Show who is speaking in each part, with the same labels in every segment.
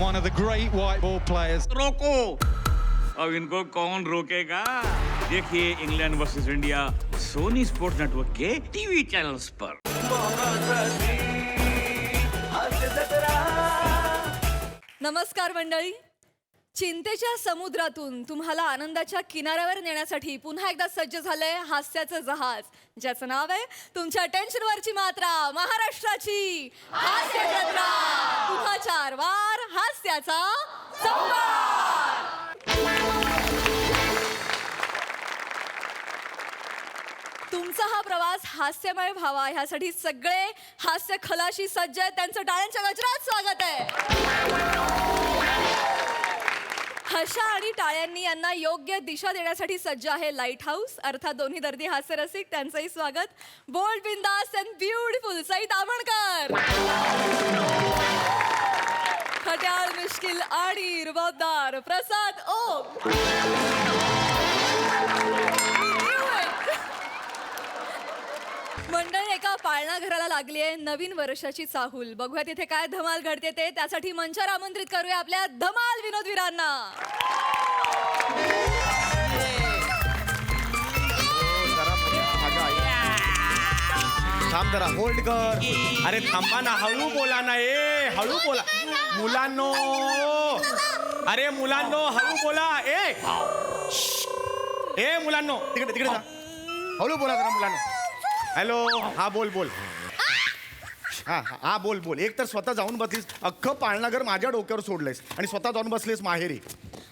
Speaker 1: one of the great white ball players.
Speaker 2: रोको, अब इनको कौन रोकेगा? देखिए England versus India Sony Sports Network के टीवी चैनल्स पर।
Speaker 3: नमस्कार मंडळी, चिंतेच्या समुद्रातून तुम्हाला आनंदाच्या किनाऱ्यावर नेण्यासाठी पुन्हा एकदा सज्ज झालंय हास्याचं जहाज, ज्याचं नाव आहे तुमच्या टेन्शनवरची मात्रा, महाराष्ट्राची हास्य जत्रा। पुन्हा 4 वार हास्याचा संवाद। तुमचा हा प्रवास हास्यमय व्हावा ह्यासाठी सगळे हास्य खलाशी सज्ज आहेत, त्यांचं टाळ्यांच्या गजरात स्वागत आहे। हशा आणि टाळ्यांनी यांना योग्य दिशा देण्यासाठी सज्ज आहे लाईट हाऊस, अर्थात दोन्ही दर्दी हास्यरसिक, त्यांचंही स्वागत। बोल्ड, बिंदास अँड ब्युटिफुल सई तामणकर, खट्याळ, मिश्किल आणि रुबाबदार प्रसाद ओक। मंडळी, एका पाळणा घराला लागली आहे नवीन वर्षाची चाहूल। बघूया तिथे काय धमाल घडते ते। त्यासाठी मंचावर आमंत्रित करूया आपल्या धमाल विनोदवीरांना।
Speaker 4: थांब जरा, होल्ड कर। अरे थांबा ना, हळू बोला ना, हळू बोला मुलांनो। अरे मुलांनो, हळू बोला। मुलांनो, तिकडे तिकडे जा, हळू बोला जरा मुलांनो। हॅलो, हा बोल बोल, हा बोल बोल। एक तर स्वतः जाऊन बसलीस, अख्खं पाळणाघर माझ्या डोक्यावर सोडलंयस आणि स्वतः जाऊन बसलीस माहेरी।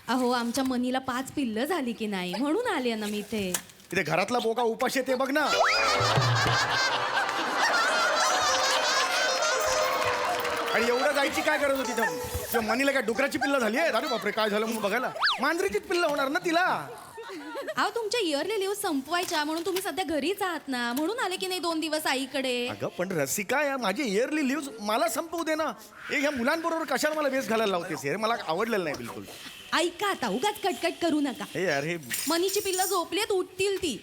Speaker 5: अहो, आमच्या मनीला 5 पिल्लं झाली की नाही म्हणून आले ना मी इथे।
Speaker 4: तिथे घरातला बोका उपाशी येते बघ ना। आणि एवढं जायची काय गरज होती तिथं? मनीला काय डुकराची पिल्लं झाली आहे? अरे बापरे, काय झालं म्हणून बघायला? मांजरीचीच पिल्लं होणार ना तिला।
Speaker 5: अहो, तुमच्या इयरली लिव्ह संपवायच्या म्हणून तुम्ही सध्या घरीच आहात ना, म्हणून आले की नाही 2 दिवस आईकडे।
Speaker 4: अगं पण रसिका, या माझी इयरली लिव्ह मला संपवू दे ना। ह्या मुलांबरोबर कशाला मला वेस घालायला लावतेस? हे मला आवडलेलं नाही बिलकुल।
Speaker 5: ऐका आता, उगाच कटकट करू नका।
Speaker 4: हे अरे,
Speaker 5: मनीची पिल्लं झोपलेत, उठतील ती।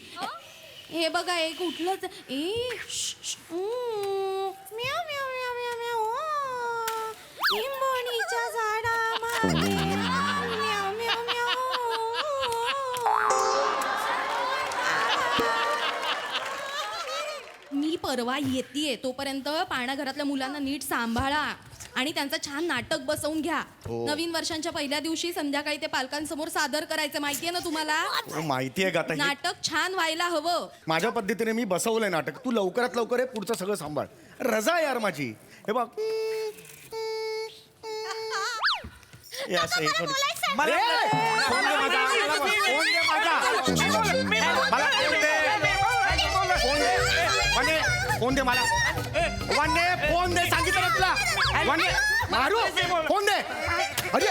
Speaker 5: हे बघा, एक उठलंच। म्याव म्याव म्याव म्याव म्याव। लिंबोणीच्या झाडामागे म्याव म्याव म्याव। मी परवा येतेय, तोपर्यंत पाळणा घरातल्या मुलांना नीट सांभाळा आणि त्यांचं छान नाटक बसवून घ्या। नवीन वर्षांच्या पहिल्या दिवशी संध्याकाळी ते पालकांसमोर सादर करायचं, माहितीये ना तुम्हाला?
Speaker 4: माहितीये का?
Speaker 5: नाटक छान व्हायला हवं।
Speaker 4: माझ्या पद्धतीने मी बसवलंय नाटक। तू लवकरात लवकर पुढचं सगळं सांभाळ। रजा यार माझी। हे बघ, फोन दे मला। फोन दे, सांगितलं ना तुला। मारू, फोन दे। अरे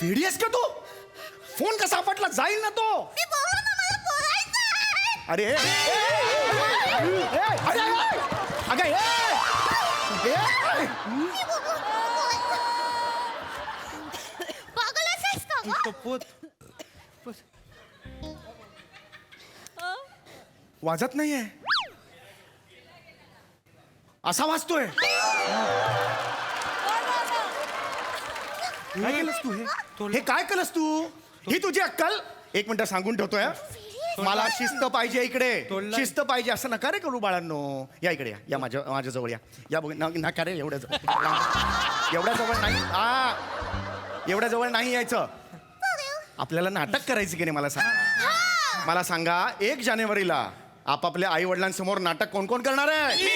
Speaker 4: वेडी आहेस का तू? फोन कसा सापडला? जाईल ना तो। अरे अगं, वाजत नाहीये, असा वाजतोय। काय केलंस तू? हे काय केलंस तू? ही तुझी अक्कल? एक मिनिट सांगून ठेवतोय, मला शिस्त पाहिजे इकडे, शिस्त पाहिजे। असं नका रे करू बाळांनो। या इकडे, या माझ्या जवळ या बघ नका रे, एवढ्या जवळ नाही, एवढ्या जवळ नाही यायचं। आपल्याला नाटक करायचं की नाही मला सांगा? मला सांगा, 1 जानेवारीला आपापल्या आई वडिलांसमोर नाटक कोण कोण करणार आहे?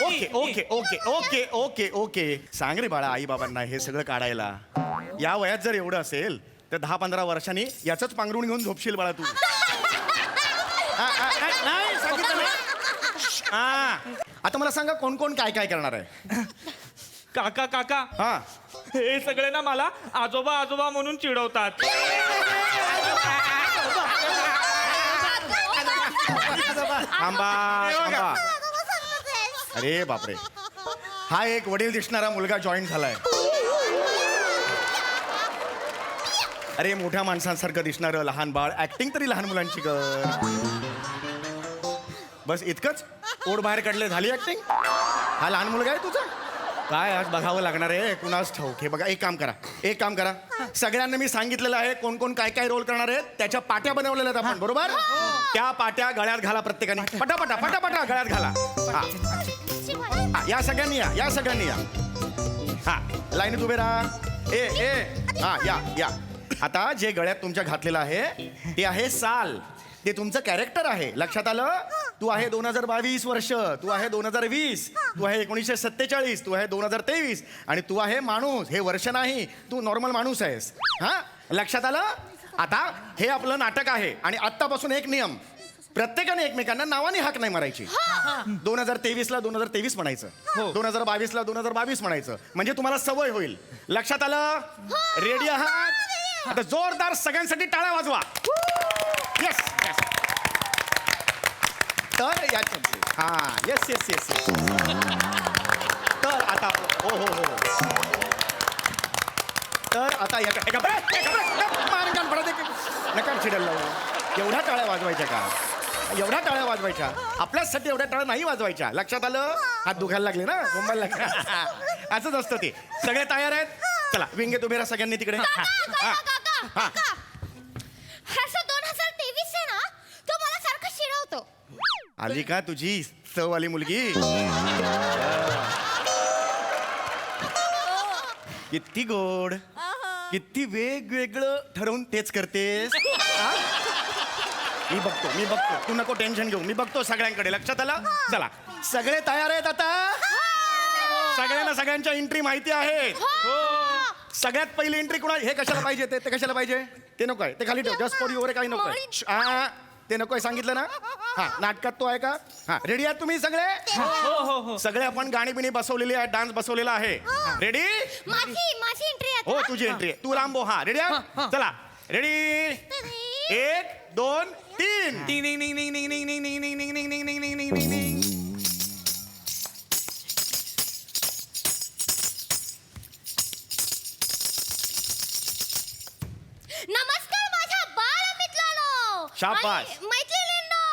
Speaker 4: Okay okay okay okay okay okay, सांग रे बाळा आई बाबांना हे सगळं काढायला। या वयात जर एवढं असेल तर 10-15 वर्षांनी याच पांघरून घेऊन झोपशील बाळा तू। नाही सांगितलं नाही। आता मला सांगा, कोण कोण काय काय करणार आहे?
Speaker 6: काका काका,
Speaker 4: हा,
Speaker 6: हे सगळे ना मला आजोबा आजोबा म्हणून चिडवतात।
Speaker 4: थांबा थांबा। अरे बापरे, हा एक वडील दिसणारा मुलगा जॉईन झालाय। अरे मोठ्या माणसांसारखं दिसणारं लहान बाळ ऍक्टिंग तरी लहान मुलांची कर. बस इतकंच. ओढ बाहेर काढले झाली ऍक्टिंग. हा लहान मुलगा आहे तुझा? काय आज बघावं लागणार आहे कुणास ठाऊक. हे बघा, एक काम करा सगळ्यांना मी सांगितलेलं आहे कोण कोण काय काय रोल करणार आहेत. त्याच्या पाट्या बनवलेल्या आहेत आपण, बरोबर? त्या पाट्या गळ्यात घाला प्रत्येकाने. पटापटा गळ्यात घाला. या सगळ्यांनी या. हा, लाईनीत उभे राहा. हा, या. आता जे गळ्यात तुमच्या घातलेलं आहे ते आहे साल. ते तुमचं कॅरेक्टर आहे. लक्षात आलं? तू आहे 2022 वर्ष, तू आहे 2020, तू आहे 1947, तू आहे 2023 आणि तू आहे माणूस. हे वर्ष नाही, तू नॉर्मल माणूस आहेस. हा, लक्षात आलं? आता हे आपलं नाटक आहे आणि आत्तापासून एक नियम, प्रत्येकाने एकमेकांना नावाने हाक नाही मारायची. 2023ला 2023 म्हणायचं, 2022ला 2022 म्हणायचं, म्हणजे तुम्हाला सवय होईल. लक्षात आलं? रेडी आहात? आता जोरदार सगळ्यांसाठी टाळ्या वाजवा. येस. तर येस. तर आता हो. तर आता नका चिडायला लावू. एवढ्या टाळ्या वाजवायच्या का? आपल्यासाठी एवढ्या टाळ्या नाही वाजवायच्या. लक्षात आलं? हात दुखायला लागले ना, गोंबायला लागले. असंच असतं ते. सगळे तयार आहेत? चला, विंगेत उभे राहा सगळ्यांनी तिकडे.
Speaker 7: हा 2023 आहे ना, तो मला सारखं चिडवतो.
Speaker 4: आली का तुझी चववाली मुलगी? किती गोड, किती वेगवेगळं ठरवून तेच करतेस. मी बघतो. तू नको टेन्शन घेऊ. मी बघतो सगळ्यांकडे. लक्षात आलं? चला, सगळे तयार आहेत आता? सगळ्यांना सगळ्यांच्या एंट्री माहिती आहेत? सगळ्यात पहिली एंट्री कुणा? हे कशाला पाहिजे? ते कशाला पाहिजे? ते नको आहे, ते खाली ठेव. जस्ट फॉर यू वगैरे काही नको आहे. ते नको आहे, सांगितलं ना? हा, नाटकात तो आहे का? हा, रेडी आहात तुम्ही सगळे?
Speaker 6: हो.
Speaker 4: सगळे आपण गाणी बिणी बसवलेली आहे, डान्स बसवलेला आहे. रेडी?
Speaker 7: माझी एंट्री आहे.
Speaker 4: हो, तुझी एंट्री आहे. तू लांबो. हा, रेडी आहात? चला, रेडी? 1 2 3.
Speaker 7: नमस्कार माझ्या बाळमित्रांनो,
Speaker 4: शाबास.
Speaker 7: आणि मैत्रिणींनो.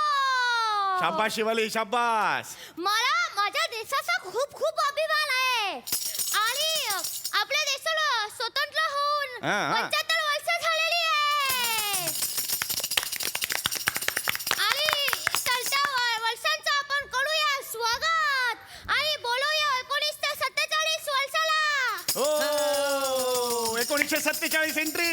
Speaker 4: शाबास शिवाली, शाबास.
Speaker 7: मला माझ्या देशाचा खूप खूप अभिमान आहे आणि आपल्या देशाला स्वतंत्र होऊन 75 वर्ष झालेली आहे आणि चलत्या वर्षांचा आपण करूया स्वागत आणि बोलूया 1947 वर्षाला.
Speaker 4: हो, 1947 एंट्री.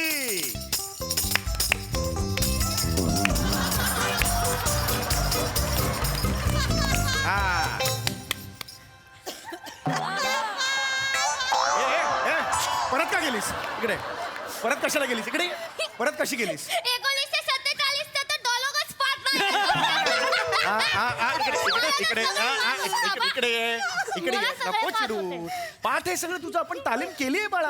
Speaker 4: परत का गेलीस इकडे? परत कशाला गेलीस इकडे? परत कशी गेलीस?
Speaker 7: 1947 तर डॉलॉगच पाठ नाही.
Speaker 4: इकडे नको चिडू. पाठ हे सगळं तुझं आपण तालीम केली आहे बाळा.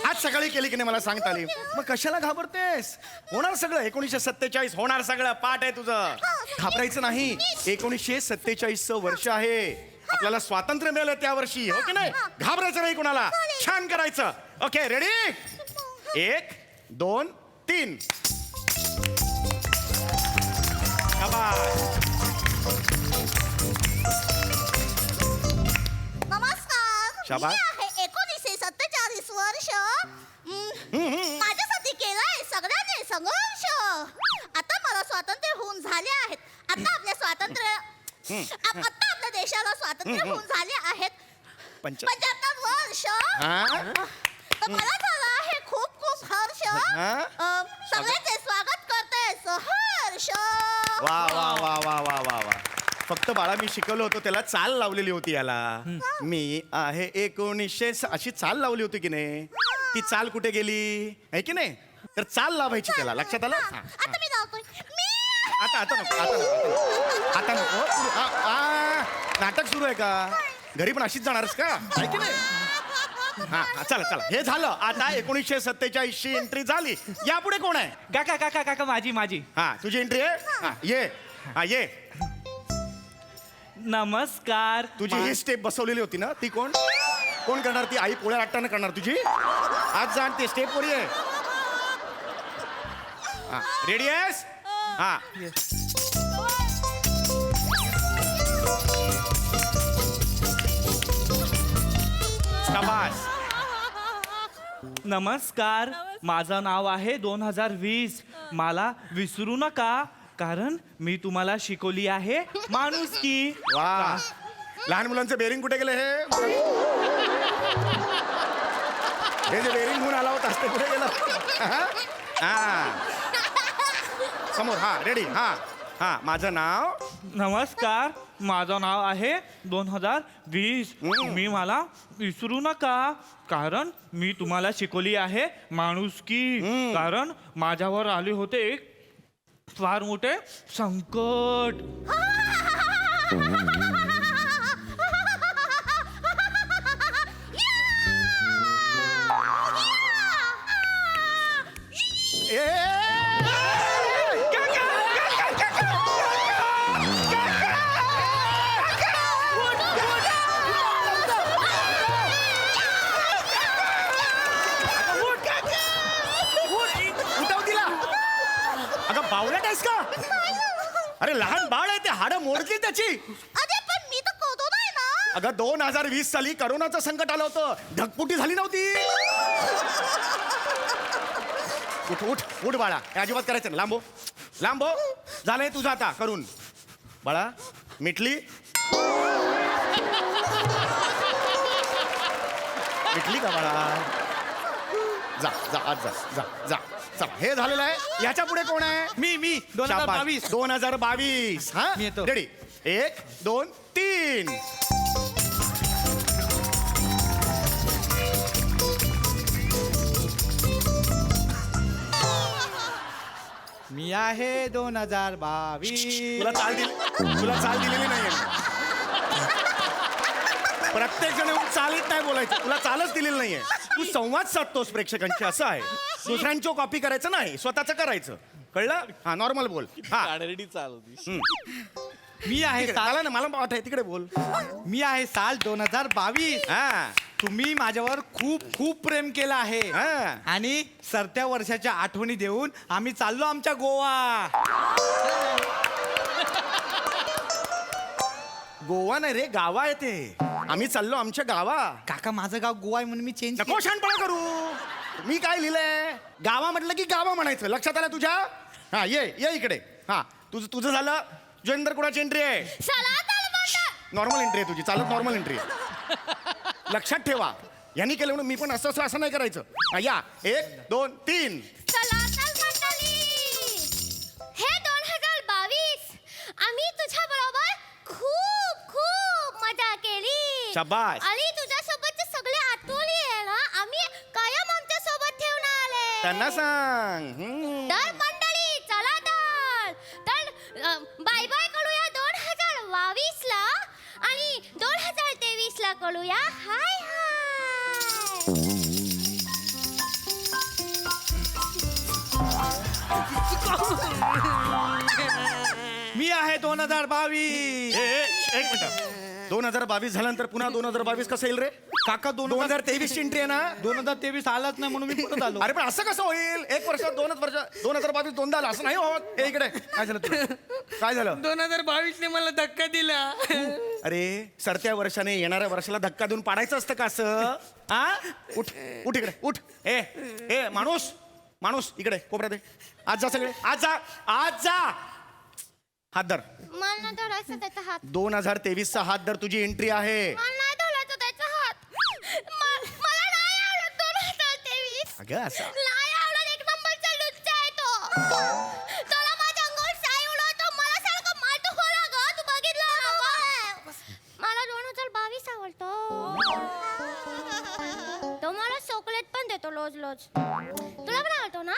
Speaker 4: आज सकाळी केली की नाही मला सांग तालीम. मग कशाला घाबरतेस? होणार सगळं. 1947 होणार सगळं. पाठ आहे तुझं. घाबरायचं नाही. 1947 वर्ष आहे. आपल्याला स्वातंत्र्य मिळालं त्या वर्षी, हो की नाही? घाबरायचं नाही कुणाला. छान करायचं. Okay, ready? 1 2 3.
Speaker 7: नमस्कार.
Speaker 4: शाबास.
Speaker 7: मी आहे 1947 वर्ष. माझ्यासाठी केलाय सगळ्यांनी संघर्ष. आता मला स्वातंत्र्य होऊन झाले आहेत. आता आपल्या देशाला स्वातंत्र्य होऊन झाले आहेत 75 वर्ष. तर मला झालं आहे खूप खूप हर्ष. सगळ्यांचे स्वागत करते सहर्ष.
Speaker 4: वा वा वा वा वा वा वा. फक्त बाळा मी शिकवलं होतं त्याला चाल लावलेली होती. याला मी आहे 1900 अशी चाल लावली होती की नाही? ती चाल कुठे गेली आहे की नाही? तर चाल लावायची त्याला. लक्षात आलं?
Speaker 7: आता मी लावतोय.
Speaker 4: आता नको. नाटक सुरू आहे का? घरी पण अशीच जाणारच का? आहे की नाही? हा, चला. हे झालं. आता 1947 एंट्री झाली. यापुढे कोण आहे?
Speaker 6: काका माझी.
Speaker 4: हा, तुझी एंट्री आहे. ये.
Speaker 6: नमस्कार.
Speaker 4: तुझी ही स्टेप बसवलेली होती ना, ती कोण करणार? ती आई पोळ्या लाटताना करणार तुझी. आज जाण ते स्टेप वर ये. रेडी आहेस? हा. शाबास.
Speaker 6: नमस्कार, माझं नाव आहे 2020. मला विसरू नका, कारण मी तुम्हाला शिकवली आहे माणुसकी.
Speaker 4: वा, लहान मुलांचं बेरिंग कुठे गेलं हे जे बेरिंग होऊन आला होता ते कुठे गेलं? हा, समोर. हा, रेडी. हा, माझं नाव.
Speaker 6: नमस्कार, माझं नाव आहे 2020. मी मला विसरू नका, कारण मी तुम्हाला शिकवली आहे माणुसकी. कारण माझ्यावर आले होते एक फार मोठे संकट.
Speaker 4: बावळट आहेस का? अरे लहान बाळ आहे, ते हाडं मोडतील त्याची.
Speaker 7: अरे पण मी तर कोतो नाही ना.
Speaker 4: अगं 2020 साली करोनाचं संकट आलं होतं, ढगपुटी झाली नव्हती. उठ उठ उठ बाळा, हे अजिबात करायचं ना. लांबो झालंय तुझं आता करून. बाळा मिटली का बाळा? जा जा आज जा जा जा जा. हे झालेलं आहे. याच्या पुढे कोण आहे?
Speaker 1: मी 2022.
Speaker 4: 2022. हा,
Speaker 1: मी येतो.
Speaker 4: रेडी. 1 2 3.
Speaker 1: मी आहे 2022.
Speaker 4: तुला चाल दिलेली नाहीये. प्रत्येक जण येऊन चालीत नाही बोलायचं, तुला चालच दिलेली नाहीये. तू संवाद साधतोस प्रेक्षकांशी, असं आहे. दुसऱ्यांची कॉपी करायचं नाही, स्वतःच करायचं. कळलं? हा, नॉर्मल बोल. हा,
Speaker 1: मी आहे
Speaker 4: मला ना, मला वाटत तिकडे बोल.
Speaker 1: मी आहे साल 2022.
Speaker 4: हा
Speaker 1: तुम्ही माझ्यावर खूप खूप प्रेम केलं आहे.
Speaker 4: हा.
Speaker 1: आणि सरत्या वर्षाच्या आठवणी देऊन आम्ही चाललो आमच्या गोवा.
Speaker 4: गोवा नाही रे, गावा आहे ते. आम्ही चाललो आमच्या गावा.
Speaker 1: काका माझं गाव गोवा आहे म्हणून मी चेंज
Speaker 4: नको शहाणपणा करू. मी काय लिहिलंय? गावा म्हटलं की गावा म्हणायचं. लक्षात आलं तुझ्या? हा, ये इकडे. हा, तुझं झालं. जोगिंदर कुणाची एंट्री आहे? नॉर्मल एंट्री आहे तुझी. चालत नॉर्मल एंट्री आहे. लक्षात ठेवा, यांनी केलं म्हणून मी पण असं नाही करायचं. हा, या 1 2 3.
Speaker 7: हे 2022 आम्ही तुझ्या बरोबर खूप खूप मजा केली.
Speaker 4: शाबास.
Speaker 7: आणि तुझ्यासोबतचे सगळे आठवणी आहे ना, आम्ही कायम आमच्या सोबत ठेवून आले.
Speaker 4: त्यांना सांग.
Speaker 7: तर मंडळी चला तर बाय बाय करूया 2022 ला आणि 2023 ला करूया हाय हाय.
Speaker 1: मी आहे 2022.
Speaker 4: एक मिनिट. 2022 झाल्यानंतर पुन्हा 2022 कसं येईल रे?
Speaker 1: काका
Speaker 4: 2023 ची एंट्री आहे ना.
Speaker 1: 2023 आलाच नाही म्हणून मी परत आलो.
Speaker 4: अरे पण असं कसं होईल? एक वर्ष 2022 दोनदा आलं, असं नाही होत. हे इकडे काय झालं तुला? काय झालं?
Speaker 8: 2022 ने मला धक्का दिला.
Speaker 4: अरे सरत्या वर्षाने येणाऱ्या वर्षाला धक्का देऊन पाडायचं असतं का असं? हा, उठ उठ इकडे उठ. ए माणूस इकडे कोपऱ्यात ये. आज जा सगळे, आज जा. हात धर.
Speaker 7: मला नाही धरायचं त्याचा हात.
Speaker 4: 2023 चा हात धर. तुझी एंट्री आहे.
Speaker 7: मला नाही धरायचं त्याचा हात. मला नाही आवडत 2023.
Speaker 4: अगं असं
Speaker 7: नाही आवडत. एक नंबरचा लुच्चा आहे तो. त्याला माझ्या अंगावर साय उडवतो. मला सारखं मारतो. हो ना गं, तू बघितलं ना गं? मला 2022 आवडतो. तो मला चॉकलेट पण देतो रोज. तुला पण आवडतो ना?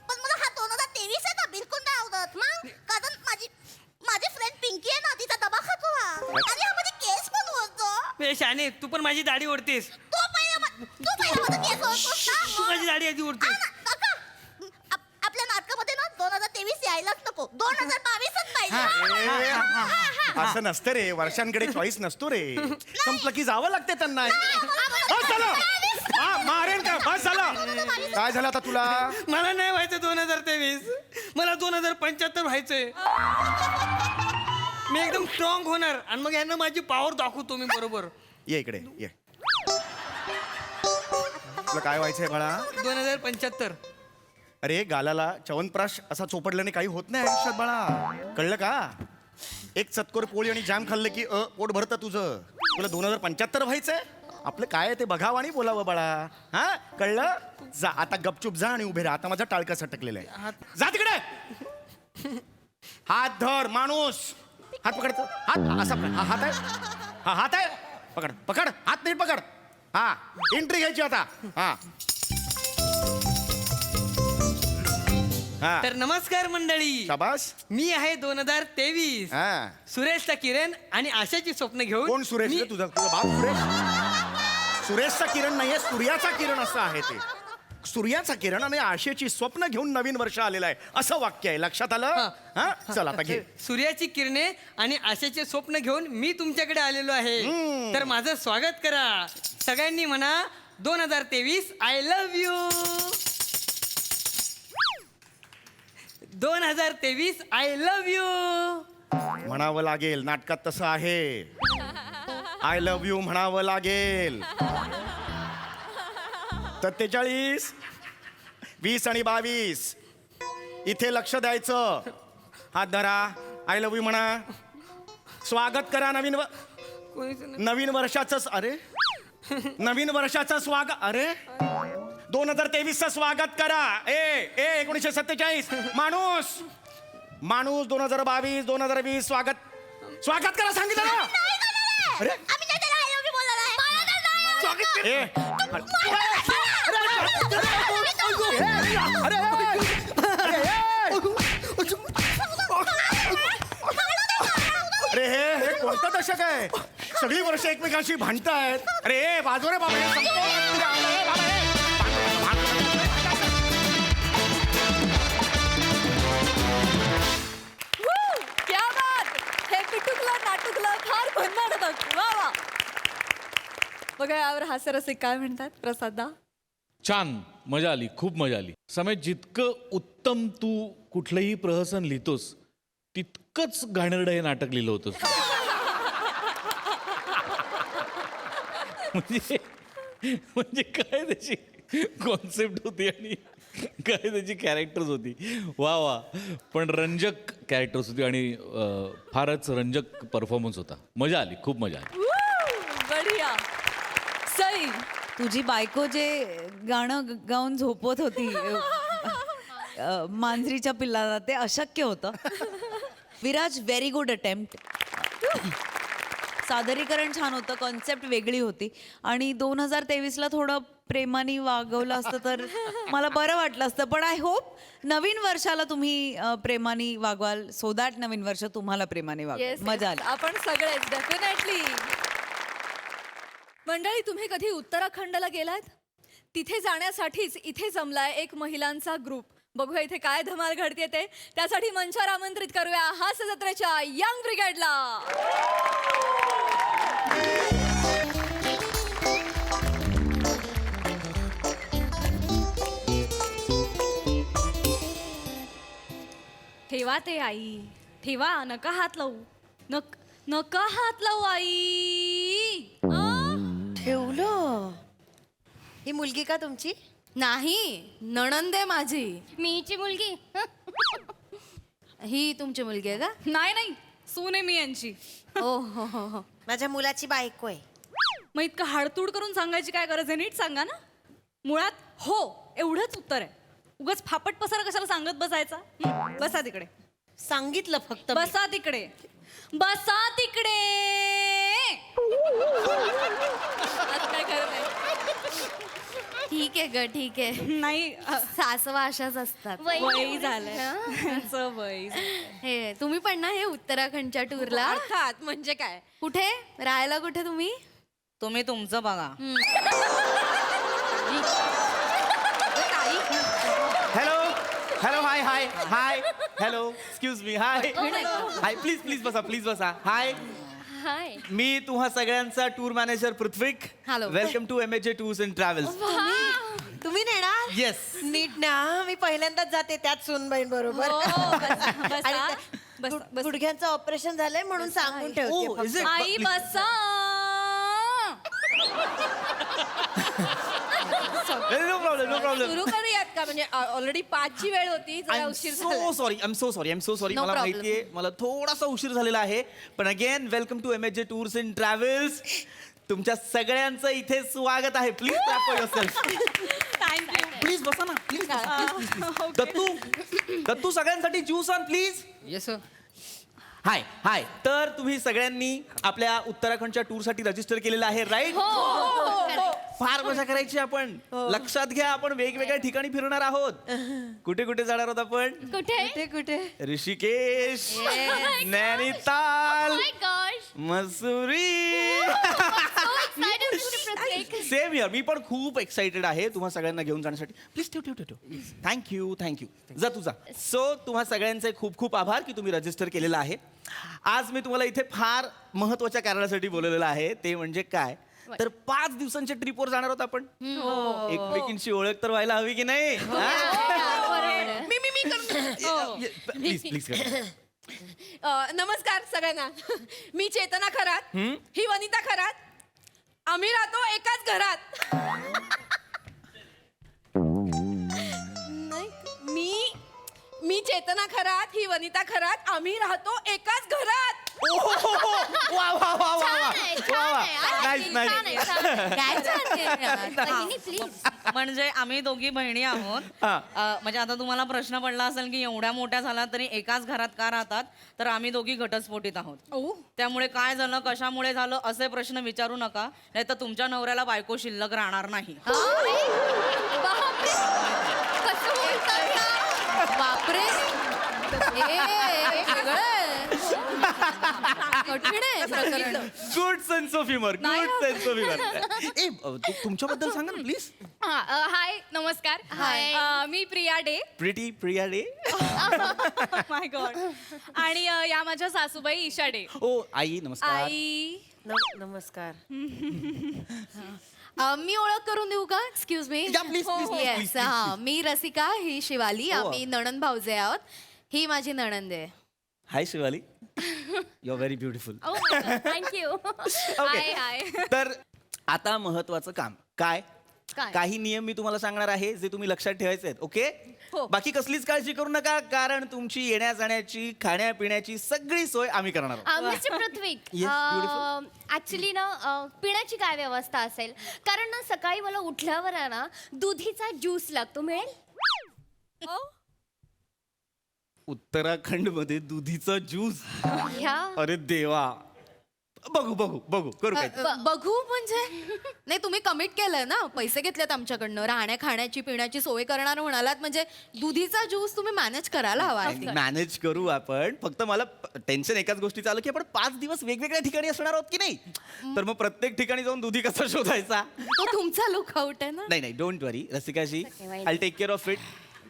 Speaker 7: पण मला हा 2023 आहे ना बिलकुल नाही आवडत. मग कारण माझी फ्रेंड पिंकी आहे ना, तिचा डबा खातो हा. आणि हा माझे केस पण ओढतो.
Speaker 8: ए शाने, तू पण माझी दाढी ओढतेस.
Speaker 7: तू पहिला माझं केस ओढतोस ना.
Speaker 8: तू माझी दाढी आधी ओढतेस.
Speaker 7: काका, आपल्या नाटकामध्ये ना 2023 यायलाच नको. 2022च पाहिजे.
Speaker 4: असं नसतं रे. वर्षांकडे चॉईस नसतो रे. संपलं की जावं लागते त्यांना. बस झालं. हा, मारेन का? बस झालं. काय झालं आता तुला?
Speaker 8: मला नाही व्हायचं 2023. मला 2075 व्हायचंय. मी एकदम स्ट्रॉंग होणार आणि मग यांना माझी पॉवर दाखवतो मी बरोबर.
Speaker 4: ये इकडे ये. तुला काय व्हायचंय बाळा?
Speaker 8: 2075.
Speaker 4: अरे गालाला च्यवनप्राश असा चोपडल्याने काही होत नाही आयुष्यात बाळा, कळलं का? एक चतकोर पोळी आणि जाम खाल्लं की पोट भरतं तुझं. तुला 2075 व्हायचंय? आपलं काय आहे ते बघावं आणि बोलावं बाळा. हा कळलं? जा आता गपचूप जा आणि उभे राहा. आता माझा टाळका सटकलेला आहे. जा तिकडे. हात धर माणूस. हात पकड. हात असा हा हात आहे. हा हात आहे. पकड पकड हात नीट पकड. हा एंट्री घ्यायची आता. हा हा
Speaker 8: तर नमस्कार मंडळी.
Speaker 4: शाबास.
Speaker 8: मी आहे 2023.
Speaker 4: हा
Speaker 8: सुरेशचा किरण आणि आशाची स्वप्न घेऊन.
Speaker 4: कोण सुरेश रे? तुझा तुझा बाप सुरेश? सुरेशचा किरण नाहीये, सूर्याचा किरण असं आहे ते. सूर्याचा किरण आणि आशेची स्वप्न घेऊन नवीन वर्ष आलेलं आहे असं वाक्य आहे. लक्षात आलं? हा चल आता घे.
Speaker 8: सूर्याची किरणे आणि आशेचे स्वप्न घेऊन मी तुमच्याकडे आलेलो आहे. तर माझं स्वागत करा. सगळ्यांनी म्हणा 2023 I love you. 2023 I love you.
Speaker 4: म्हणावं लागेल, नाटकात तसं आहे. आय लव्ह यू म्हणावं लागेल. 43, 20 आणि 22 इथे लक्ष द्यायचं. हात धरा. आय लव्ह यू म्हणा. स्वागत करा नवीन वर्षाचं. अरे नवीन वर्षाचं स्वागत. अरे 2023चं स्वागत करा. 1947 माणूस 2022 2020 स्वागत करा सांगितलं ना. अरे
Speaker 7: आम्ही नाही त्याला I love you बोलणार आहे.
Speaker 4: अरे हे कोणतं दशक आहे? सगळी वर्ष एकमेकांशी भांडतायत. अरे बाजू रे बाबा. हे संपव. अरे बाबा, हे.
Speaker 3: क्या बात. हे पिटुकलं नाटुकलं फार भन्नाट होतं. वा वा. बघा यावर हास्यरसिक काय म्हणतात प्रसादा?
Speaker 9: छान, मजा आली, खूप मजा आली. समय जितकं उत्तम तू कुठलंही प्रहसन लिहितोस तितकंच घाणेरडं हे नाटक लिहिलं होतं. म्हणजे काय त्याची कॉन्सेप्ट होती आणि काय त्याची कॅरेक्टर्स होती. वा वा. पण रंजक कॅरेक्टर्स होती आणि फारच रंजक परफॉर्मन्स होता. मजा आली, खूप मजा आली.
Speaker 3: बढिया. सई.
Speaker 10: तुझी बायको जे गाणं गाऊन झोपवत होती मांजरीच्या पिल्लाला, ते अशक्य होतं. Viraj, very good attempt. सादरीकरण छान होतं, कॉन्सेप्ट वेगळी होती आणि 2023ला थोडं प्रेमाने वागवलं असतं तर मला बरं वाटलं असतं. पण आय होप नवीन वर्षाला तुम्ही प्रेमाने वागवाल, सो दॅट नवीन वर्ष तुम्हाला प्रेमाने वागवाल. मजा आली.
Speaker 3: आपण सगळेच डेफिनेटली. मंडळी, तुम्ही कधी उत्तराखंडला गेलात? तिथे जाण्यासाठीच इथे जमलाय एक महिलांचा ग्रुप. बघूया इथे काय धमाल घडते ते. त्यासाठी मंचावर आमंत्रित करूया हास्य जत्रेच्या यंग ब्रिगेडला.
Speaker 5: ठेवा ते आई, ठेवा. नका हात लावू. नका हात लावू आई.
Speaker 7: ठेवलं. ही मुलगी का तुमची?
Speaker 5: नाही, नणंदे माझी.
Speaker 7: मीची मुलगी.
Speaker 5: ही तुमची मुलगी आहे का?
Speaker 10: नाही नाही, सून आहे मी यांची.
Speaker 5: हो हो हो हो.
Speaker 7: माझ्या मुलाची बायको आहे.
Speaker 10: मग इतकं हाडतूड करून सांगायची काय गरज आहे? नीट सांगा ना. मुळात हो एवढंच उत्तर आहे. उगाच फापट पसारा कशाला सांगत बसायचा? बसा तिकडे.
Speaker 7: सांगितलं फक्त.
Speaker 10: बसा तिकडे. बसा तिकडे.
Speaker 3: आज काय खरं नाही.
Speaker 5: ठीक आहे ग, ठीक आहे.
Speaker 10: नाही
Speaker 5: सासवा अशाच असतात.
Speaker 10: वय झालंय त्यांचं, वय झालंय.
Speaker 5: हे तुम्ही पण ना हे उत्तराखंडच्या टूरला?
Speaker 10: अर्थात. म्हणजे काय?
Speaker 5: कुठे राहायला? कुठे तुम्ही?
Speaker 10: तुम्ही तुमचं बघा.
Speaker 6: Hello hello. Hi hi hi. Hello, excuse me. Hi hi. Please please बसा. हाय.
Speaker 5: हाय.
Speaker 6: मी तुम्हा सगळ्यांचा tour manager Prithvik.
Speaker 5: Hello.
Speaker 6: Welcome to MHA tours and travels.
Speaker 7: तुम्ही नेणार?
Speaker 6: येस.
Speaker 7: नीट ना. मी पहिल्यांदाच जाते त्यात सूनबाईन बरोबर. गुडघ्यांचं ऑपरेशन झालंय म्हणून सांगून ठेवते.
Speaker 10: आई बसा.
Speaker 11: प्रॉब्लेम
Speaker 3: सुरू करूयात का म्हणजे ऑलरेडी 5ची वेळ होती जरा उशीर झाला
Speaker 11: सो सॉरी
Speaker 3: No
Speaker 11: मला
Speaker 3: problem.
Speaker 11: माहितीये मला थोडासा उशीर झालेला आहे पण again welcome to MSJ tours and travels तुमच्या सगळ्यांचं इथे स्वागत आहे please clap for yourself please बसा ना प्लीज दत्तू सगळ्यांसाठी ज्यूस आण प्लीज
Speaker 8: येस
Speaker 11: हाय तर तुम्ही सगळ्यांनी आपल्या उत्तराखंडच्या टूरसाठी रजिस्टर केलेलं आहे राईट फार मजा करायची आपण लक्षात घ्या आपण वेगवेगळ्या ठिकाणी फिरणार आहोत कुठे कुठे जाणार आहोत आपण
Speaker 3: कुठे कुठे
Speaker 11: ऋषिकेश नैनिताल मसुरी सेम हिअर मी पण खूप एक्साइटेड आहे तुम्हा सगळ्यांना घेऊन जाण्यासाठी प्लीज ठेव थँक्यू जा तुझा सो तुम्हा सगळ्यांचे खूप खूप आभार की तुम्ही रजिस्टर केलेलं आहे आज मी तुम्हाला इथे फार महत्वाच्या कारणासाठी बोलवलेलं आहे ते म्हणजे काय तर 5 दिवसांच्या ट्रिपवर जाणार आहोत आपण एकमेकींची ओळख तर व्हायला हवी की नाही प्लीज
Speaker 3: नमस्कार सगळ्यांना मी चेतना खरात ही वनिता खरात आम्ही राहतो एकाच घरात नाही मी चेतना खरात ही वनिता खरात आम्ही राहतो एकाच घरात
Speaker 10: म्हणजे आम्ही दोघी बहिणी आहोत म्हणजे आता तुम्हाला प्रश्न पडला असेल की एवढ्या मोठ्या झाला तरी एकाच घरात का राहतात तर आम्ही दोघी घटस्फोटीत आहोत त्यामुळे काय झालं कशामुळे झालं असे प्रश्न विचारू नका नाही तर तुमच्या नवऱ्याला बायको शिल्लक राहणार नाही
Speaker 3: बापरे कठीण आहे प्रकरण.
Speaker 11: गुड सेन्स ऑफ ह्युमर तुमच्याबद्दल सांगा ना प्लीज
Speaker 3: हाय नमस्कार हाय मी Priya Dey
Speaker 11: pretty Priya Dey
Speaker 3: my god आणि या माझ्या सासूबाई ईशा डे
Speaker 11: ओ आई नमस्कार
Speaker 3: आई
Speaker 10: नमस्कार
Speaker 3: मी ओळख करून देऊ का excuse me
Speaker 11: Yeah, please, please, please,
Speaker 3: yes हा मी रसिका ही शिवाली आम्ही नणंद भाऊजे आहोत ही माझी नणंद आहे
Speaker 11: hi Shivali you are very beautiful
Speaker 3: thank you hi hi
Speaker 11: तर आता महत्वाचं काम काय
Speaker 3: काय?
Speaker 11: काही नियम मी तुम्हाला सांगणार आहे जे तुम्ही लक्षात ठेवायचे आहेत ओके
Speaker 3: हो.
Speaker 11: बाकी कसलीच काळजी करू नका कारण तुमची येण्या जाण्याची खाण्यापिण्याची सगळी सोय आम्ही करणार आहोत
Speaker 7: मिस्टर पृथ्वी
Speaker 11: Yes, beautiful.
Speaker 7: ऍक्च्युली ना पिण्याची काय व्यवस्था असेल कारण ना सकाळी मला उठल्यावर आहे ना दुधीचा ज्यूस लागतो मिळेल
Speaker 11: उत्तराखंड मध्ये दुधीचा ज्यूस
Speaker 7: ह्या
Speaker 11: अरे देवा बघू करू काय
Speaker 3: बघू म्हणजे नाही तुम्ही कमिट केलंय ना पैसे घेतलेत आमच्याकडनं राहण्या खाण्याची पिण्याची सोय करणार म्हणालात म्हणजे दुधीचा ज्यूस तुम्ही मॅनेज करायला हवा
Speaker 11: मॅनेज करू आपण फक्त मला टेन्शन एकाच गोष्टी चालू की आपण 5 दिवस वेगवेगळ्या ठिकाणी असणार आहोत की नाही तर मग प्रत्येक ठिकाणी जाऊन दुधी कसा शोधायचा
Speaker 3: तो तुमचा लुक आउट आहे ना
Speaker 11: नाही don't worry Rasikaji I take care of it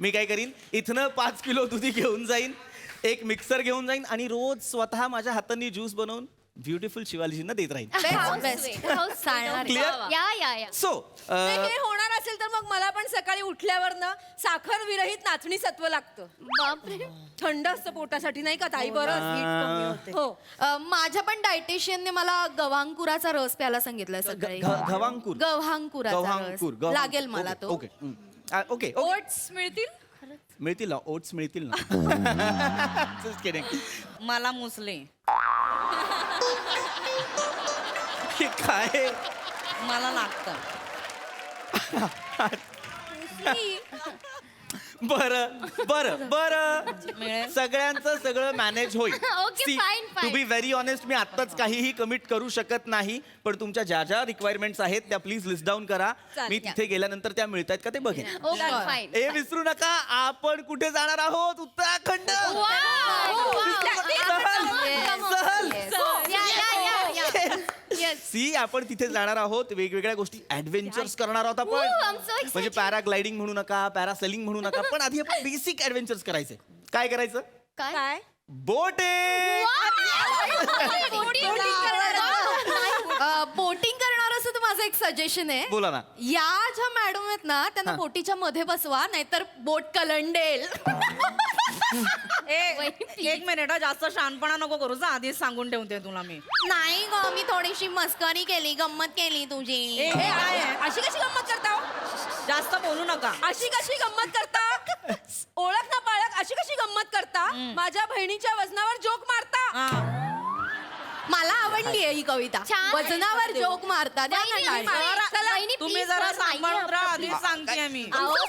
Speaker 11: मी काय करीन इथनं 5 किलो दुधी घेऊन जाईन एक मिक्सर घेऊन जाईन आणि रोज स्वतः माझ्या हातांनी ज्यूस बनवून ब्युटिफुल शिवालीजींना देत राहीन Clear?
Speaker 7: या
Speaker 11: सो
Speaker 3: हे होणार असेल तर मग मला पण सकाळी उठल्यावर ना साखर विरहित नाचणी सत्व लागतं
Speaker 7: बापरे
Speaker 3: थंड असतं पोटासाठी नाही का ताई बरं हो माझ्या पण डायटिशियनने मला गव्हांकुराचा रस प्यायला सांगितलं सकाळी
Speaker 11: गव्हांकूर
Speaker 3: गव्हांकुराचा रस लागेल मला तो
Speaker 11: ओके ओके
Speaker 3: ओट्स मिळतील
Speaker 11: मिळतील ना ओट्स मिळतील ना Just kidding.
Speaker 10: मला मुसले
Speaker 11: हे काय
Speaker 10: मला लागतं
Speaker 11: बरं
Speaker 10: मिळेल.
Speaker 11: सगळ्यांचं सगळं मॅनेज होईल
Speaker 7: Okay, fine,
Speaker 11: too
Speaker 7: fine.
Speaker 11: Be very honest मी आत्ताच काहीही कमिट करू शकत नाही पण तुमच्या ज्या ज्या रिक्वायरमेंट्स आहेत त्या प्लीज लिस्ट डाऊन करा
Speaker 3: चालेल.
Speaker 11: मी तिथे गेल्यानंतर त्या मिळतात का ते बघेन
Speaker 7: ओके फाईन
Speaker 11: ए विसरू नका आपण कुठे जाणार आहोत उत्तराखंड सी आपण तिथे जाणार आहोत वेगवेगळ्या गोष्टी ऍडव्हेंचर्स करणार आहोत
Speaker 7: Ooh, I'm so
Speaker 11: आपण
Speaker 7: excited.
Speaker 11: म्हणजे पॅराग्लायडिंग म्हणू नका पॅरासेलिंग म्हणू नका पण आधी आपण बेसिक ऍडव्हेंचर्स करायचे काय करायचं
Speaker 7: काय
Speaker 11: बोटिंग
Speaker 3: बोटिंग करणार
Speaker 5: असं तर माझं एक सजेशन आहे.
Speaker 11: बोला ना.
Speaker 5: या ज्या मॅडम आहेत ना त्यांना बोटीच्या मध्ये बसवा, नाहीतर बोट कलंडेल.
Speaker 10: एक मिनिट जास्त शहाणपणा नको करू, आधीच सांगून ठेवते तुला मी.
Speaker 5: नाही ग, मी थोडीशी मस्करी केली, गंमत केली तुझी.
Speaker 3: अशी कशी गंमत करता हो?
Speaker 10: जास्त बोलू नका.
Speaker 3: अशी कशी गंमत करता? ओळख ना पाळख अशी कशी गंमत करता? माझ्या बहिणीच्या वजनावर जोक मारता.
Speaker 5: मला आवडली आहे ही कविता.
Speaker 7: छान.
Speaker 5: वजनावर जोक मारता. द्या ना टाळी.
Speaker 10: तुम्ही जरा सांभाळून राहा, आधीच सांगते मी.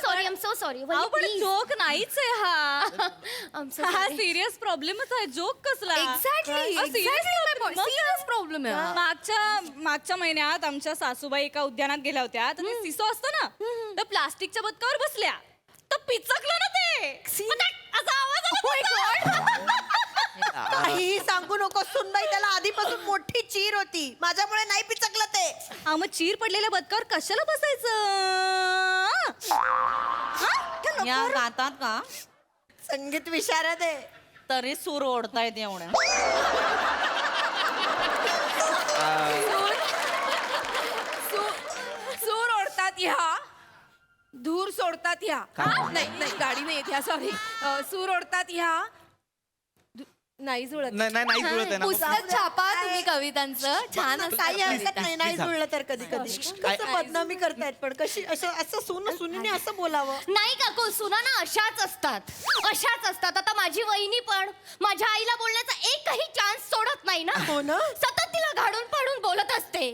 Speaker 7: सॉरी एम सो सॉरी
Speaker 3: अहो, पण जोक नाहीच आहे हा. हा सिरियस प्रॉब्लेमच आहे. जोक कसला?
Speaker 5: एक्झॅक्टली सिरियस प्रॉब्लेम आहे.
Speaker 3: मागच्या महिन्यात आमच्या सासूबाई एका उद्यानात गेल्या होत्या. तर ते सिसो असतं ना, तर प्लास्टिकच्या बदकावर बसल्या, तर पिचकलं ना ते. असा आवाज आला त्याचा.
Speaker 10: काही सांगू नको सुनबाई, त्याला आधीपासून मोठी चीर होती, माझ्यामुळे नाही पिचकलं ते.
Speaker 3: हा, मग चीर पडलेल्या बदकावर कशाला बसायचं?
Speaker 10: या गातात का संगीत विशारद आहे, तरी सूर ओढतायत एवढ्या.
Speaker 3: सूर ओढतात ह्या, धूर सोडतात ह्या. नाही नाही, गाडी नाही येत ह्या, सॉरी. सूर ओढतात ह्या, नाही जुळत.
Speaker 11: नाही जुळत आहे ना.
Speaker 5: पुस्तक छापा तुम्ही कवितांचं. छान असं
Speaker 10: काही हरकत नाही, नाही
Speaker 11: please.
Speaker 10: जुळलं तर कधी कधी कसं बदनामी करतायत, पण कशी असं सुनीने असं बोलावं.
Speaker 7: नाही काकू, सुना ना अशाच असतात. आता माझी वहिनी पण माझ्या आईला बोलण्याचा एकही चान्स सोडत नाही ना.
Speaker 10: हो ना.
Speaker 7: सतत तिला घाडून पाडून बोलत असते.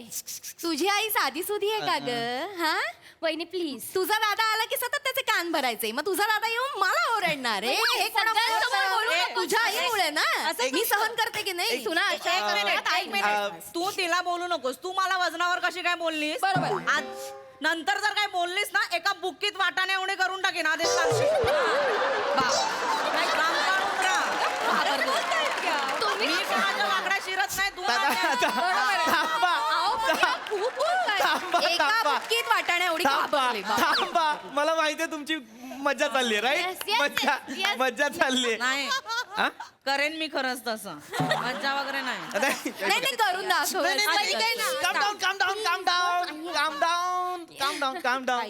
Speaker 5: तुझी आई साधी सुधी आहे का ग? हा,
Speaker 7: वहिनी प्लीज.
Speaker 5: तुझा दादा आला की सतत त्याचे कान भरायचे, मग तुझा दादा येऊन मला ओरडणार आहे. हे
Speaker 7: सगळ्यांसमोर बोलू
Speaker 5: कोणामुळे?
Speaker 7: नको.
Speaker 5: तुझ्या आईमुळे ना. मी सहन करते की नाही.
Speaker 7: सुना अशा
Speaker 10: एक
Speaker 7: करतात, आई
Speaker 10: मिनिट, तू तिला बोलू नकोस. तू मला वजनावर कशी काय बोललीस?
Speaker 3: बरोबर.
Speaker 10: आज नंतर जर काय बोललीस ना, एका बुक्कीत वाटाणे एवढे करून टाकेन. आधीच सांगशील. काय काम काढून राहा.
Speaker 7: तुम्ही
Speaker 10: मी कोणाच्या वाकड्या शिरत नाही, तू
Speaker 5: खूप बोलताय. एका बुक्कीत वाटाण्या एवढी घाबरली.
Speaker 11: थांबा, मला माहितीये तुमची मज्जा चालली आहे, राईट?
Speaker 7: Yes, yes.
Speaker 11: मज्जा चालली
Speaker 10: नाही
Speaker 11: हा?
Speaker 10: करेन मी खरंच तसं, मज्जा वगैरे नाही.
Speaker 5: नाही नाही, करून दाखव.
Speaker 11: Calm down.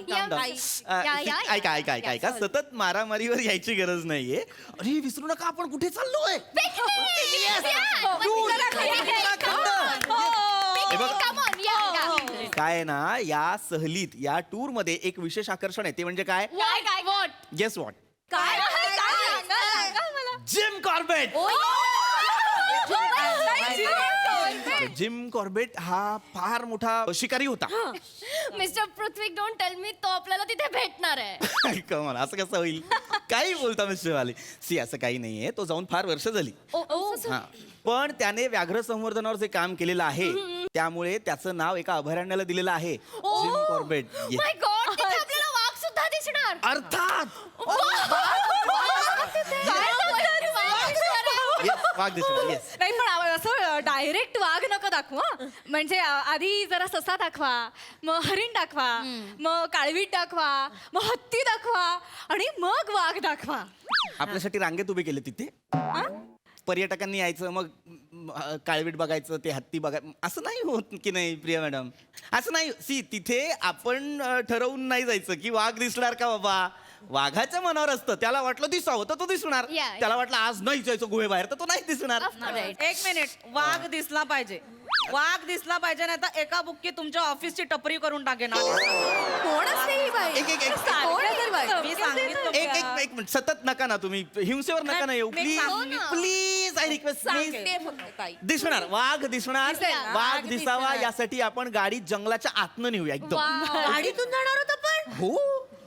Speaker 11: ऐका. सतत मारामारीवर यायची गरज नाहीये. अरे विसरू नका आपण कुठे चाललोय. काय ना, या सहलीत या टूर मध्ये एक विशेष आकर्षण आहे, ते म्हणजे काय? Guess what?
Speaker 3: काय
Speaker 11: जिम कॉर्बेट. जिम कॉर्बेट हा फार मोठा शिकारी होता.
Speaker 7: Mister Prithvi, don't tell me, तो आपल्याला तिथे भेटणार आहे.
Speaker 11: कमाल, असं कसं होईल? काही बोलता मिस्टर वाले. सी, असं काही नाहीये, तो जाऊन फार वर्ष झाली. हा, पण त्याने व्याघ्र संवर्धनावर जे काम केलेलं आहे त्यामुळे त्याचं नाव एका अभयारण्याला दिलेलं आहे, जिम कॉर्बेट.
Speaker 7: माय गॉड, तिथे आपल्याला वाघ सुद्धा दिसणार.
Speaker 11: अर्थात वाघ दिसणार. येस.
Speaker 3: नाही, पण असं डायरेक्ट वाघ नको दाखवा. म्हणजे आधी जरा ससा दाखवा, मग हरिण दाखवा, मग काळवीट दाखवा, मग हत्ती दाखवा, आणि मग वाघ दाखवा.
Speaker 11: आपल्यासाठी रांगेत उभे केले तिथे. पर्यटकांनी यायचं, मग काळवीट बघायचं, ते हत्ती बघायचं. असं नाही होत की नाही प्रिया मॅडम? असं नाही. सी, तिथे आपण ठरवून नाही जायचं की वाघ दिसणार का बाबा. वाघाच्या मनावर असतं. त्याला वाटलं दिसावं तर तो दिसणार.
Speaker 7: Yeah.
Speaker 11: त्याला वाटलं आज नाही जायचं गुहेबाहेर तर तो नाही दिसणार.
Speaker 10: एक मिनिट, वाघ दिसला पाहिजे. वाघ दिसला पाहिजे, नाही तर एका बुक्की तुमच्या ऑफिसची टपरी करून टाकेन.
Speaker 5: कोण असते ही बाई?
Speaker 11: एक
Speaker 5: कोण आहे ही बाई?
Speaker 10: मी सांगितलं
Speaker 11: एक मिनिट, सतत नका ना तुम्ही, हिंसेवर नका ना येऊ. Please please, I request.
Speaker 5: सांगते फक्त ताई.
Speaker 11: दिसणार, वाघ दिसणार.
Speaker 5: दिसेल ना?
Speaker 11: वाघ दिसावा यासाठी आपण गाडी जंगलाच्या आतनं नेऊया एकदम.
Speaker 10: गाडीतून जाणार होतं पण.
Speaker 11: हो.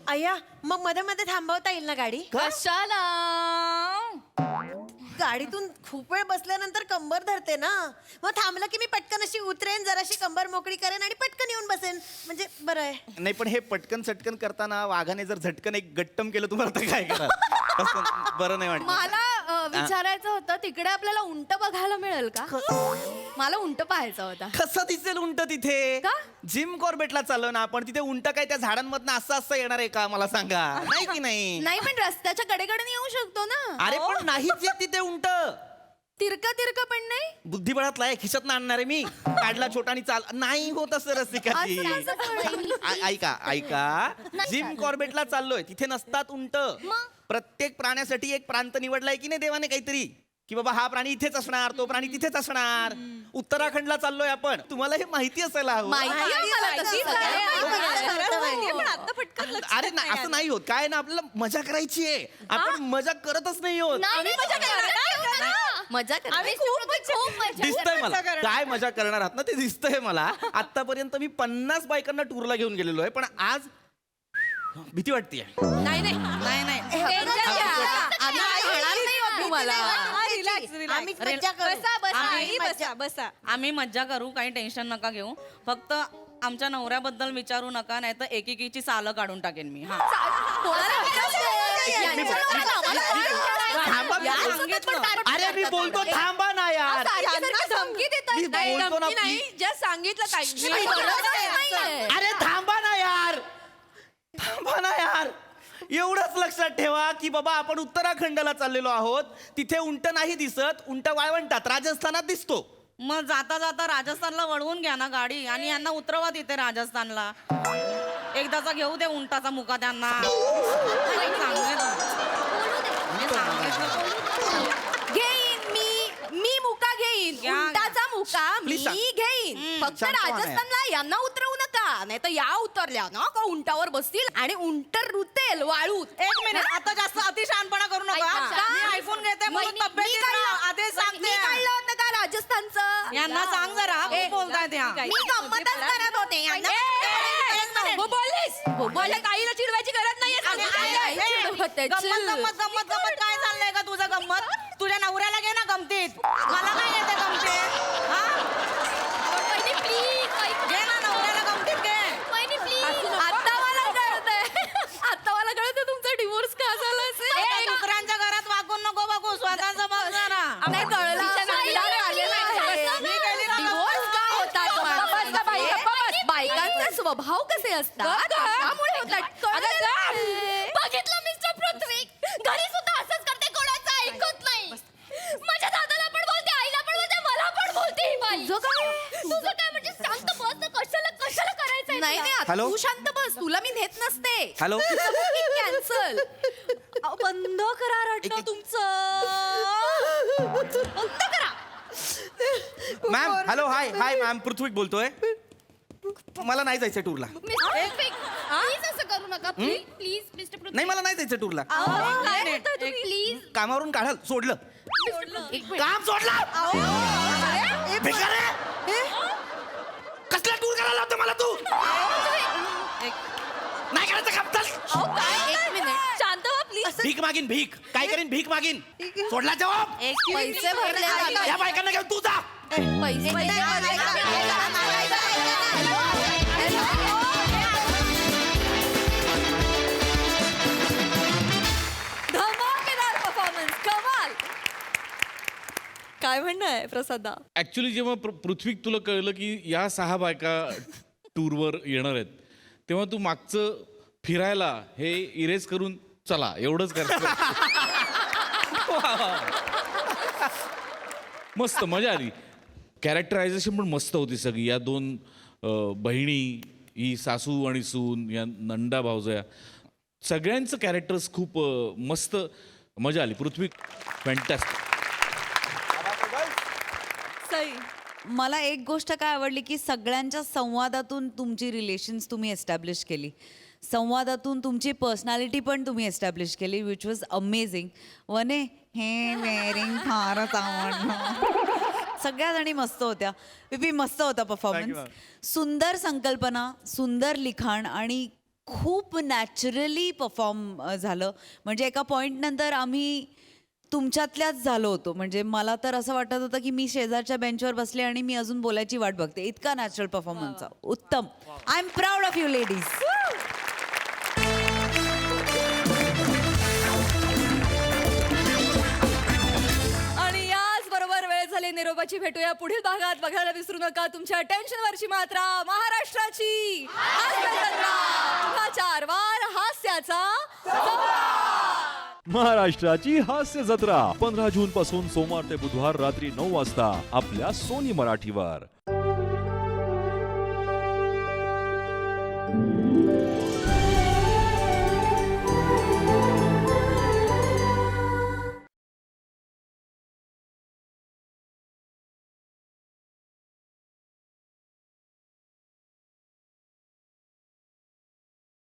Speaker 10: अय्या, मग मध्ये मध्ये थांबवता येईल ना गाडी?
Speaker 3: कशाला?
Speaker 10: गाडीतून खूप वेळ बसल्यानंतर कंबर धरते ना, मग थांबलं की मी पटकन अशी उतरेन, जराशी कंबर मोकळी करेन आणि पटकन येऊन बसेन, म्हणजे बरं आहे.
Speaker 11: नाही, पण हे पटकन सटकन करताना वाघाने जर झटकन एक गट्टम केलं तुम्हाला तर काय करा? बरं नाही वाटत.
Speaker 5: मला विचारायचं होतं, तिकडे आपल्याला उंट बघायला मिळेल का? मला उंट पाहायचा होता.
Speaker 11: कसं दिसेल उंट तिथे?
Speaker 5: का?
Speaker 11: जिम कॉर्बेटला चाललो ना आपण, तिथे उंट काय त्या झाडांमधनं असं येणार आहे का? मला सांगा. नाही की नाही?
Speaker 5: नाही, पण रस्त्याच्या कडेकडे येऊ शकतो ना.
Speaker 11: अरे पण नाहीच येत तिथे उंट.
Speaker 3: तिरका तिरका पण नाही.
Speaker 11: बुद्धिबळातला आहे, खिशात आणणार आहे मी. काढला छोटा आणि चाल नाही होत असं रसिकाजी. ऐका जिम कॉर्बेटला चाललोय, तिथे नसतात उंट. प्रत्येक प्राण्यासाठी एक प्रांत निवडलाय की नाही देवाने काहीतरी, की बाबा हा प्राणी इथेच असणार, तो प्राणी तिथेच असणार. उत्तराखंडला चाललोय आपण, तुम्हाला हे माहिती असायला हवं. अरे ना, असं नाही होत. काय ना, आपल्याला मजा करायची आहे, आपण मजा करतच नाही होत. दिसतंय मला काय मजा करणार आहात ना, ते दिसतंय मला. आतापर्यंत मी 50 बायकांना टूरला घेऊन गेलेलो आहे, पण आज भीती वाटतेय.
Speaker 10: आम्ही मज्जा करू, काही टेन्शन नका घेऊ. फक्त आमच्या नवऱ्याबद्दल विचारू नका, नाही तर एकेकीची सालं काढून टाकेन मी.
Speaker 11: अरे मी बोलतो थांबा ना यार. मी बोलतो ना
Speaker 3: सांगितलं काय
Speaker 11: अरे थांबा ना यार, थांबा ना यार. एवढंच लक्षात ठेवा की बाबा आपण उत्तराखंडला चाललेलो आहोत. तिथे उंट नाही दिसत, उंट वाळवंटात राजस्थानात दिसतो.
Speaker 10: मग जाता जाता राजस्थानला वळवून घ्या ना गाडी, आणि यांना उतरवा तिथे राजस्थानला. एकदाचा घेऊ दे उंटाचा मुका त्यांना.
Speaker 3: घेईन मी मुका घेईन, उंटाचा मुका मी घेईन. फक्त राजस्थानला यांना उतरवू नका, नाही तर या उतरल्या ना का उंटावर बसतील आणि उंट रुतेल वाळूत.
Speaker 10: एक मिनिट, आता जास्त अतिशहानपणा करू नका. मी ऐकून घेते, म्हणून तब्येतीत राहा. आधीच सांगते.
Speaker 3: काढलं होतं का राजस्थानचं?
Speaker 10: यांना सांग जरा, खूप बोलतायत या.
Speaker 3: मी गंमतच करत होते. बोलले काहीला चिडवायची गरज नाहीये.
Speaker 10: गंमत काय चाललंय का तुझं? गंमत तुझ्या नवऱ्याला घे ना गमतीत, मला काय येते गमतीत? घे ना नवऱ्याला गमतीत घे.
Speaker 3: आता मला कळतंय तुमचा डिवोर्स का झाला असेल.
Speaker 10: दुसऱ्यांच्या घरात वागून नको बघू, स्वतःच बघ जरा.
Speaker 3: नाही कळलं. डिवोर्स का होतात? बायकांचे स्वभाव कसे असतात त्यामुळे होतात. बघितलं मिस्टर पृथ्वी, घरी सुद्धा असंच करते, कोणाचं ऐकत नाही. माझ्या दादाला पण बोलते, आईला पण बोलते, मला पण बोलते ही बाई. तुझं काय म्हणजे शांत बस ना, कशाला करायचंय? नाही
Speaker 11: हॅलो?
Speaker 3: तू शांत बस, तुला मी नेत नसते.
Speaker 11: हॅलो?
Speaker 3: कॅन्सल. बंद करा रडणं तुमचं, बंद करा.
Speaker 11: मॅम हॅलो, हाय मॅम, पृथ्वी बोलतोय. मला नाही जायचं टूरला.
Speaker 7: प्लीज असं करू नका, प्लीज मिस्टर पृथ्वी.
Speaker 11: नाही, मला नाही जायचं टूरला.
Speaker 7: प्लीज
Speaker 11: कामावरून काढाल, सोडलं काम, सोडलं. भिकारे, कसला टूर करायला होतं मला तू? नाही करायचं काम, चल.
Speaker 3: एक मिनिट शांत व्हा प्लीज.
Speaker 11: भीक मागीन, भीक काय करीन, भीक मागीन. सोडला जबाब.
Speaker 3: पैसे भरले,
Speaker 11: या बायकांना घेऊन तू जा.
Speaker 3: धमाकेदार परफॉर्मन्स, कमाल. काय म्हणणं आहे प्रसादा?
Speaker 9: ऍक्च्युली जेव्हा पृथ्वी तुला कळलं की या 6 बायका टूरवर येणार आहेत, तेव्हा तू मागचं फिरायला हे इरेज करून चला एवढंच कर. मस्त मजा आली. कॅरेक्टरायझेशन पण मस्त होती सगळी. या 2 बहिणी, ही सासू आणि सून, या नंदा भावजया, सगळ्यांचं कॅरेक्टर्स खूप मस्त, मजा आली. पृथ्वी फॅन्टॅस्टिक.
Speaker 3: सई,
Speaker 10: मला एक गोष्ट काय आवडली की सगळ्यांच्या संवादातून तुमची रिलेशन्स तुम्ही एस्टॅब्लिश केली. संवादातून तुमची पर्सनॅलिटी पण तुम्ही एस्टॅब्लिश केली, विच वॉज अमेझिंग. वने हे वेअरिंग फारच आवडलं. सगळ्या जणी मस्त होत्या. विपी मस्त होता परफॉर्मन्स. सुंदर संकल्पना, सुंदर लिखाण आणि खूप नॅचरली परफॉर्म झालं. म्हणजे एका पॉईंट नंतर आम्ही तुमच्यातल्याच झालो होतो. म्हणजे मला तर असं वाटत होतं की मी शेजारच्या बेंचवर बसले आणि मी अजून बोलायची वाट बघते. इतका नॅचरल परफॉर्मन्सचा. उत्तम. I am proud of you ladies.
Speaker 3: आणि याच बरोबर वेळ झाली निरोपाची. भेटूया पुढील भागात. बघायला विसरू नका तुमच्या टेन्शनवरची मात्रा, महाराष्ट्राची हास्यजत्रा. पुन्हा 4 वार हास्याचा संवाद.
Speaker 12: महाराष्ट्राची हास्य जत्रा 15 जून पासून सोमवार ते बुधवार रात्री 9 वाजता आपल्या सोनी मराठीवर.